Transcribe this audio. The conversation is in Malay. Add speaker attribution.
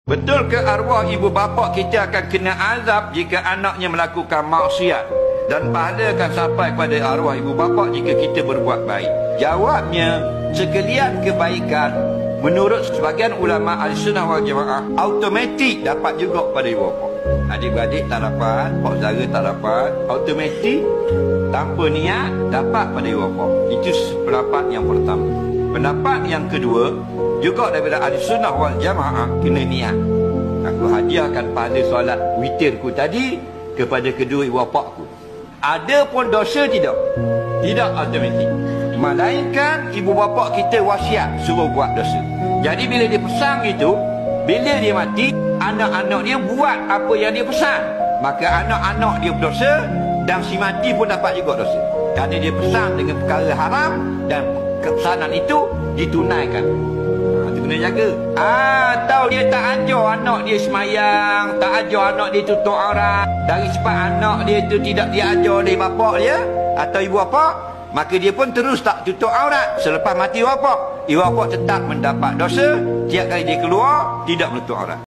Speaker 1: Betul ke arwah ibu bapa kita akan kena azab jika anaknya melakukan maksiat dan pahala akan sampai kepada arwah ibu bapa jika kita berbuat baik? Jawabnya, sekalian kebaikan menurut sebagian ulama Ahlussunnah wal Jamaah automatik dapat juga pada ibu bapa. Adik-beradik tak dapat, pak saudara tak dapat, automatik tanpa niat dapat pada ibu bapa. Itu pendapat yang pertama. Pendapat yang kedua, juga daripada Ahlussunnah wal Jamaah kena niat. Aku hadiahkan pahala solat witirku tadi kepada kedua ibu bapaku. Ada pun dosa tidak? Tidak automatik. Melainkan ibu bapa kita wasiat suruh buat dosa. Jadi bila dia pesan gitu, bila dia mati, anak-anak dia buat apa yang dia pesan. Maka anak-anak dia berdosa dan si mati pun dapat juga dosa. Kerana dia pesan dengan perkara haram dan kepesanan itu ditunaikan. Itu kena jaga. Atau dia tak ajar anak dia semayang, tak ajar anak dia tutup aurat, dari sebab anak dia itu tidak diajar oleh bapa dia atau ibu bapa, maka dia pun terus tak tutup aurat. Selepas mati ibu bapa tetap mendapat dosa. Tiap kali dia keluar tidak menutup aurat.